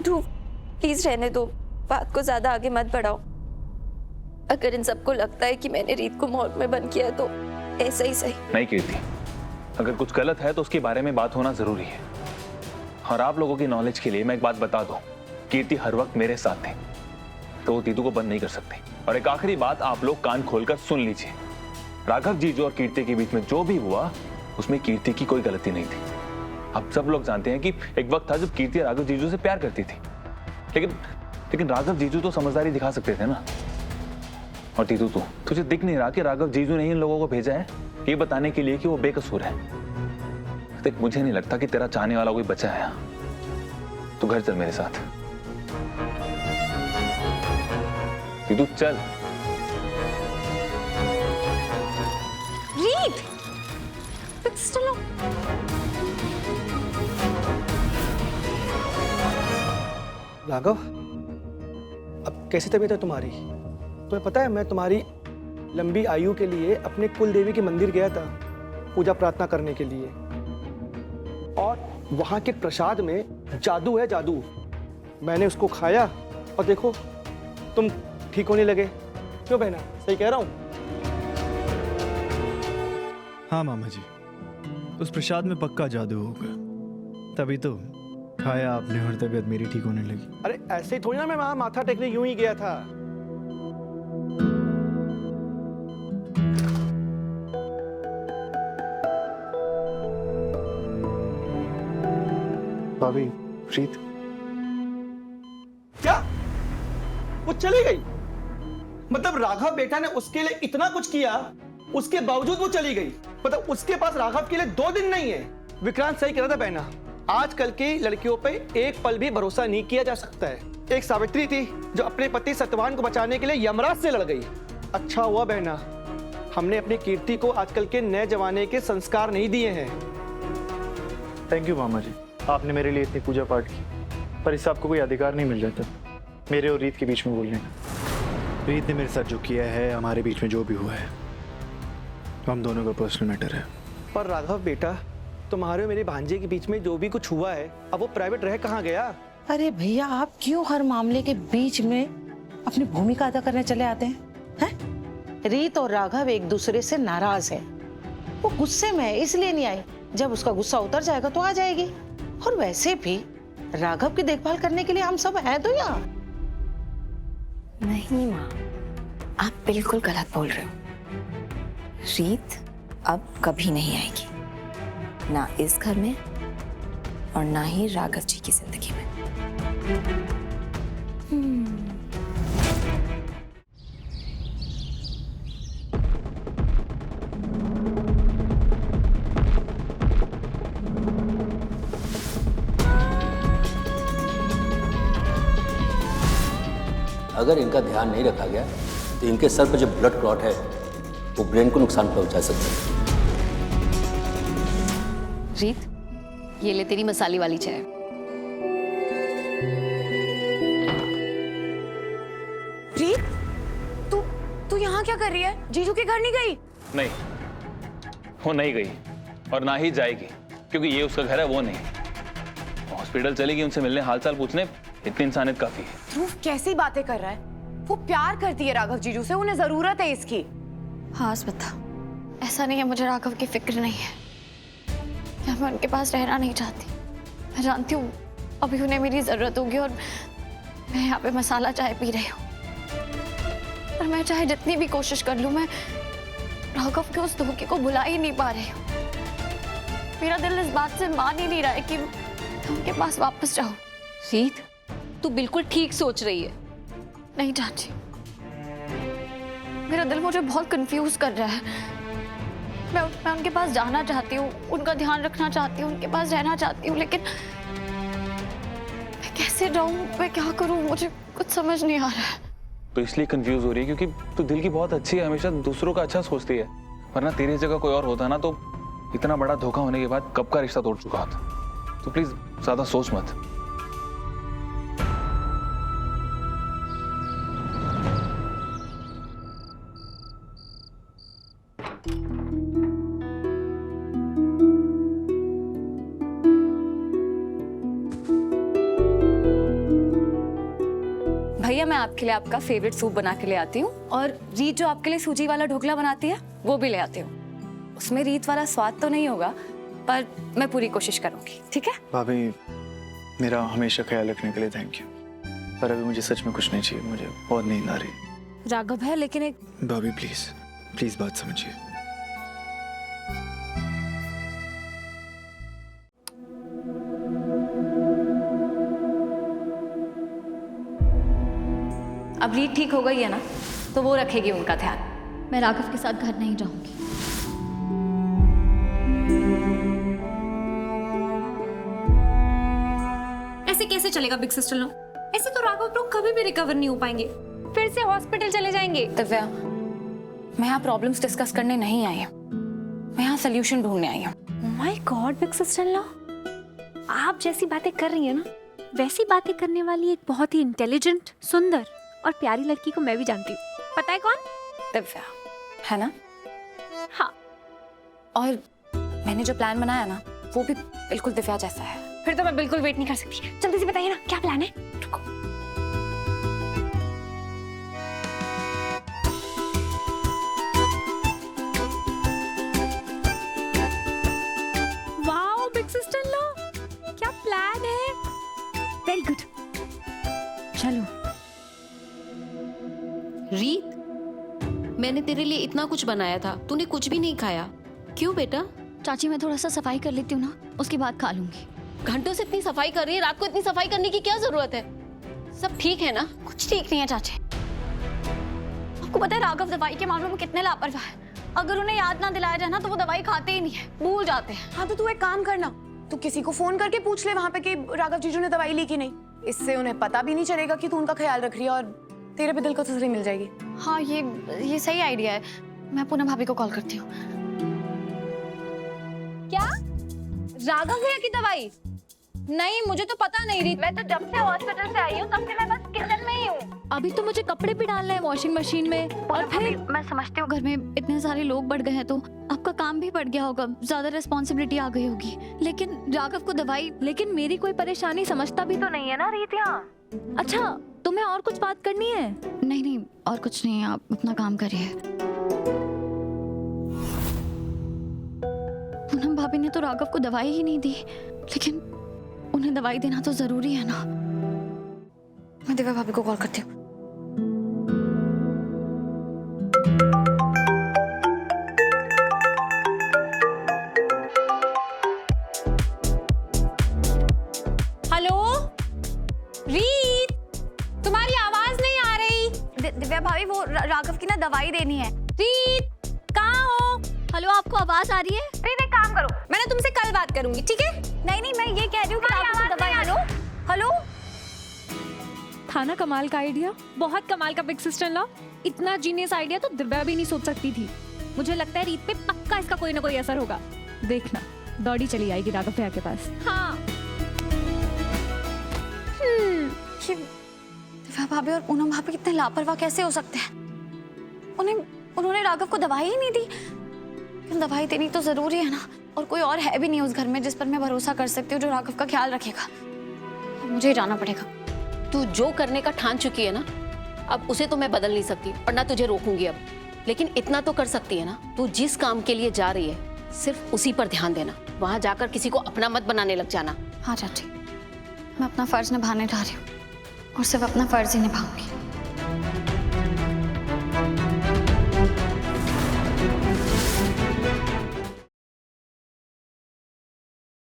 ध्रुव please रहने दो, बात को ज्यादा आगे मत बढ़ाओ। अगर इन सबको लगता है कि मैंने रीत को मॉर्ग में बंद किया तो ऐसा ही सही। नहीं कीर्ति, अगर कुछ गलत है तो उसके बारे में बात होना जरूरी है। और आप लोगों की नॉलेज के लिए मैं एक बात बता दूं, कीर्ति हर वक्त मेरे साथ थी, तो वो तीतू को बंद नहीं कर सकती। और एक आखिरी बात आप लोग कान खोलकर सुन लीजिए, राघव जीजू और कीर्ति के बीच में जो भी हुआ उसमें कीर्ति की कोई गलती नहीं थी। अब सब लोग जानते हैं कि एक वक्त था जब कीर्ति राघव जीजू से प्यार करती थी, लेकिन राघव जीजू तो समझदारी दिखा सकते थे ना। और तीतू तुझे दिख नहीं रहा कि राघव जीजू ने इन लोगों को भेजा है ये बताने के लिए कि वो बेकसूर है। देख, मुझे नहीं लगता कि तेरा चाहने वाला कोई बचा है। तू घर चल मेरे साथ। तीतू चल। रीत, चलो। राघव, अब कैसी तबीयत है तुम्हारी? तुम्हें पता है मैं तुम्हारी लंबी आयु के लिए अपने कुल देवी के मंदिर गया था पूजा प्रार्थना करने के लिए, और वहां के प्रसाद में जादू है, जादू। मैंने उसको खाया और देखो तुम ठीक होने लगे। क्यों बहना, सही कह रहा हूं? हाँ मामा जी, उस प्रसाद में पक्का जादू होगा, तभी तो खाया आपने और तबीयत मेरी ठीक होने लगी। अरे ऐसे ही थोड़ी ना मैं वहां माथा टेकने यूं ही गया था। भाभी, रीत क्या वो चली गई? मतलब राघव बेटा ने उसके लिए इतना कुछ किया, उसके बावजूद वो चली गई। मतलब उसके पास राघव के लिए 2 दिन नहीं है। विक्रांत सही कह रहा था बहना, आजकल की लड़कियों पे एक पल भी भरोसा नहीं किया जा सकता है। एक सावित्री थी जो अपने पति सत्यवान को बचाने के लिए यमराज से लड़ गई। अच्छा हुआ बहना हमने अपनी कीर्ति को आजकल के नए जमाने के संस्कार नहीं दिए हैं। थैंक यू मामा जी, आपने मेरे लिए इतनी पूजा पाठ की, पर इस आपको कोई अधिकार नहीं मिल जाता मेरे और रीत के बीच में बोलने का। रीत ने मेरे साथ जो किया है, हमारे बीच में जो भी हुआ है, हम दोनों का पर्सनल मैटर है। पर राघव बेटा, तुम्हारे और मेरे भांजे के बीच में जो भी कुछ हुआ है, अब वो प्राइवेट रह कहाँ गया? अरे भैया, आप क्यों हर मामले के बीच में अपनी भूमिका अदा करने चले आते हैं? रीत और राघव एक दूसरे से नाराज है। वो गुस्से में है इसलिए नहीं आई, जब उसका गुस्सा उतर जाएगा तो आ जाएगी। और वैसे भी राघव की देखभाल करने के लिए हम सब हैं तो यहाँ। नहीं माँ, आप बिल्कुल गलत बोल रहे हो। रीत अब कभी नहीं आएगी, ना इस घर में और ना ही राघव जी की जिंदगी में। अगर इनका ध्यान नहीं रखा गया तो इनके सर पर जो ब्लड क्लॉट है वो ब्रेन को नुकसान पहुंचा सकता है। रीत, ये ले तेरी मसाले वाली चाय। रीत, तू यहाँ क्या कर रही है? जीजू के घर नहीं गई? नहीं, वो नहीं गई और ना ही जाएगी, क्योंकि ये उसका घर है, वो नहीं। हॉस्पिटल चलेगी उनसे मिलने, हालचाल पूछने, इतनी इंसानियत काफी है। ध्रुव कैसी बातें कर रहा है? वो प्यार करती है राघव जीजू से, उन्हें जरूरत है इसकी। हाँ स्मिता, ऐसा नहीं है मुझे राघव की फिक्र नहीं है, या मैं उनके पास रहना नहीं चाहती। मैं जानती हूँ अभी उन्हें मेरी जरूरत होगी और मैं यहाँ पे मसाला चाय पी रही हूँ, पर मैं चाहे जितनी भी कोशिश कर लूँ, मैं राघव के उस धोखे को भुला ही नहीं पा रही हूँ। मेरा दिल इस बात से मान ही नहीं रहा है कि मैं उनके पास वापस जाऊँ। रीत, तू बिल्कुल ठीक सोच रही है। नहीं चाची, मेरा दिल मुझे बहुत कंफ्यूज कर रहा है। मैं उनके पास जाना चाहती हूँ, उनका ध्यान रखना चाहती हूँ, उनके पास रहना चाहती हूँ, लेकिन मैं कैसे जाऊँ, मैं क्या करूँ, मुझे कुछ समझ नहीं आ रहा है। तो इसलिए कंफ्यूज हो रही है क्योंकि तू दिल की बहुत अच्छी है, हमेशा दूसरों का अच्छा सोचती है, वरना तेरी जगह कोई और होता ना तो इतना बड़ा धोखा होने के बाद कब का रिश्ता तोड़ चुका था। तो प्लीज ज्यादा सोच मत। भैया मैं आपके लिए आपका फेवरेट सूप बना के ले आती हूँ, और रीत जो आपके लिए सूजी वाला ढोकला बनाती है वो भी ले आती हूँ। उसमें रीत वाला स्वाद तो नहीं होगा, पर मैं पूरी कोशिश करूंगी, ठीक है? भाभी, मेरा हमेशा ख्याल रखने के लिए थैंक यू, पर अभी मुझे सच में कुछ नहीं चाहिए, मुझे बहुत नींद आ रही। राघव है, लेकिन एक भाभी प्लीज प्लीज बात समझिए। अब रीत ठीक हो गई है ना, तो वो रखेगी उनका ध्यान। मैं राघव के साथ घर नहीं जाऊंगी। ऐसे कैसे चलेगा बिग सिस्टर लो? ऐसे तो राघव लोग कभी भी रिकवर नहीं हो पाएंगे, फिर से हॉस्पिटल चले जाएंगे। दिव्या, मैं यहाँ प्रॉब्लम्स डिस्कस करने नहीं आई हूँ, मैं यहाँ सोल्यूशन ढूंढने आई हूँ। माय गॉड बिग सिस्टर लो, आप जैसी बातें कर रही है ना, वैसी बातें करने वाली एक बहुत ही इंटेलिजेंट, सुंदर और प्यारी लड़की को मैं भी जानती हूँ। पता है कौन? दिव्या, है ना? हाँ। और मैंने जो प्लान बनाया ना, वो भी बिल्कुल दिव्या जैसा है। फिर तो मैं बिल्कुल वेट नहीं कर सकती, जल्दी से बताइए ना क्या प्लान है। रुको। वाओ बिग सिस्टर लो, क्या प्लान है, वेरी गुड। चलो। रीत, मैंने तेरे लिए इतना कुछ बनाया था, तूने कुछ भी नहीं खाया, क्यों बेटा? चाची मैं थोड़ा सा सफाई कर लेती हूँ ना, उसके बाद खा लूंगी। घंटों से इतनी सफाई कर रही है, रात को इतनी सफाई करने की क्या जरूरत है? सब ठीक है ना? कुछ ठीक नहीं है चाची। आपको पता है राघव दवाई के मामले में कितने लापरवाह है। अगर उन्हें याद ना दिलाया जाए ना तो वो दवाई खाते ही नहीं है, भूल जाते हैं। हाँ तो तू एक काम करना, तू किसी को फोन करके पूछ ले वहां पे कि राघव जीजू ने दवाई ली कि नहीं। इससे उन्हें पता भी नहीं चलेगा कि तू उनका ख्याल रख रही है, और तेरे भी दिल को तसल्ली मिल जाएगी। हाँ ये सही आइडिया है। मैं पूनम भाभी को कॉल करती हूँ। क्या? राघव भैया की दवाई? नहीं, मुझे तो पता नहीं रीत। मैं तो जब से हॉस्पिटल से आई हूँ तब से मैं बस किचन में ही हूँ। अभी तो मुझे कपड़े भी डालने हैं वॉशिंग मशीन में, और फिर मैं समझती हूँ घर में इतने सारे लोग बढ़ गए हैं तो आपका काम भी बढ़ गया होगा, ज्यादा रिस्पॉन्सिबिलिटी आ गई होगी। लेकिन राघव को दवाई, लेकिन मेरी कोई परेशानी समझता भी तो नहीं है ना रीत यहाँ। अच्छा, तुम्हें और कुछ बात करनी है? नहीं और कुछ नहीं, आप अपना काम करिए। पूनम भाभी ने तो राघव को दवाई ही नहीं दी, लेकिन उन्हें दवाई देना तो जरूरी है ना। मैं दिव्या भाभी को कॉल करती हूँ। हेलो रीत, तुम्हारी आवाज नहीं आ रही। दिव्या भाभी वो राघव की ना दवाई देनी है। रीत कहाँ हो? हेलो, आपको आवाज आ रही है? रीत एक काम करो, मैंने तुमसे कल बात करूंगी, ठीक है? नहीं मैं ये कह रही हूँ कि राघव को दवाई। हेलो था ना कमाल का आइडिया, बहुत कमाल का बिग सिस्टर लॉ। इतना जीनियस आइडिया तो दिव्या भी नहीं सोच सकती थी। मुझे लगता है रीत पे पक्का इसका कोई ना कोई असर होगा। देखना, दौड़ी चली आएगी राघव भैया के पास। हाँ। दिव्या भाभी और पूनम भाभी कितने लापरवाह कैसे हो सकते हैं? उन्होंने राघव को दवाई ही नहीं दी। दवाई देनी तो जरूरी है ना, और कोई और है भी नहीं उस घर में जिस पर मैं भरोसा कर सकती हूँ, जो राघव का ख्याल रखेगा। मुझे ही जाना पड़ेगा। तू जो करने का ठान चुकी है ना, अब उसे तो मैं बदल नहीं सकती और ना तुझे रोकूंगी अब, लेकिन इतना तो कर सकती है ना, तू जिस काम के लिए जा रही है सिर्फ उसी पर ध्यान देना, वहां जाकर किसी को अपना मत बनाने लग जाना। हाँ चाची, मैं अपना फर्ज निभाने जा रही हूँ और सिर्फ अपना फर्ज ही निभाऊंगी।